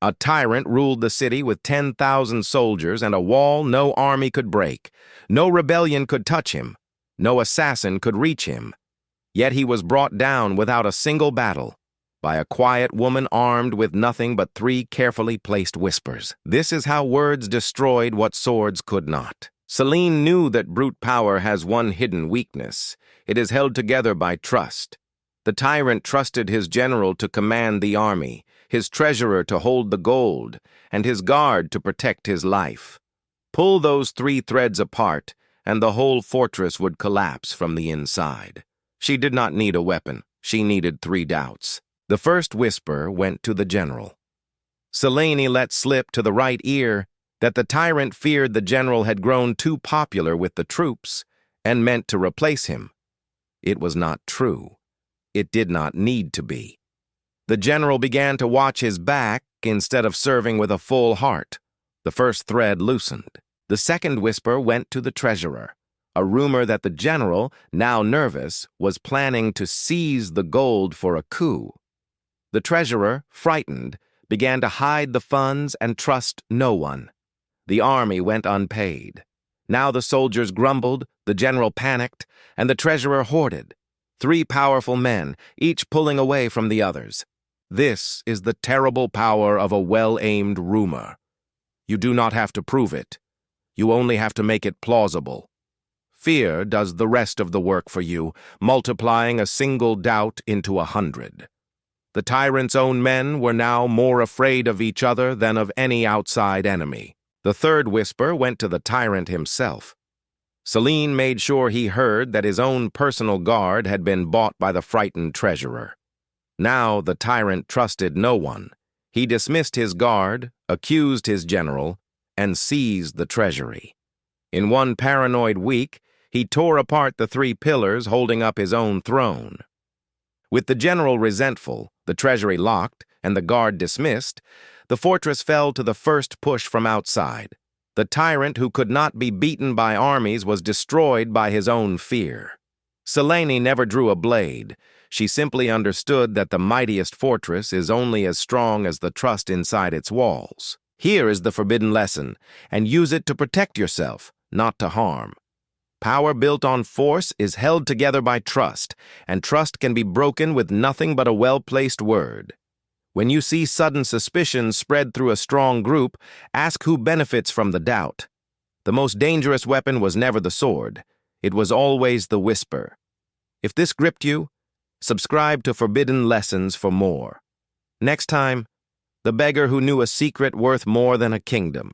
A tyrant ruled the city with 10,000 soldiers and a wall no army could break. No rebellion could touch him. No assassin could reach him. Yet he was brought down without a single battle by a quiet woman armed with nothing but 3 carefully placed whispers. This is how words destroyed what swords could not. Selene knew that brute power has one hidden weakness. It is held together by trust. The tyrant trusted his general to command the army, his treasurer to hold the gold, and his guard to protect his life. Pull those 3 threads apart, and the whole fortress would collapse from the inside. She did not need a weapon. She needed 3 doubts. The first whisper went to the general. Selene let slip to the right ear that the tyrant feared the general had grown too popular with the troops and meant to replace him. It was not true. It did not need to be. The general began to watch his back instead of serving with a full heart. The first thread loosened. The second whisper went to the treasurer, a rumor that the general, now nervous, was planning to seize the gold for a coup. The treasurer, frightened, began to hide the funds and trust no one. The army went unpaid. Now the soldiers grumbled, the general panicked, and the treasurer hoarded. 3 powerful men, each pulling away from the others. This is the terrible power of a well-aimed rumor. You do not have to prove it. You only have to make it plausible. Fear does the rest of the work for you, multiplying a single doubt into 100. The tyrant's own men were now more afraid of each other than of any outside enemy. The third whisper went to the tyrant himself. Selene made sure he heard that his own personal guard had been bought by the frightened treasurer. Now the tyrant trusted no one. He dismissed his guard, accused his general, and seized the treasury. In one paranoid week, he tore apart the 3 pillars holding up his own throne. With the general resentful, the treasury locked, and the guard dismissed, the fortress fell to the first push from outside. The tyrant who could not be beaten by armies was destroyed by his own fear. Selene never drew a blade. She simply understood that the mightiest fortress is only as strong as the trust inside its walls. Here is the forbidden lesson, and use it to protect yourself, not to harm. Power built on force is held together by trust, and trust can be broken with nothing but a well-placed word. When you see sudden suspicion spread through a strong group, ask who benefits from the doubt. The most dangerous weapon was never the sword. It was always the whisper. If this gripped you, subscribe to Forbidden Lessons for more. Next time, the beggar who knew a secret worth more than a kingdom.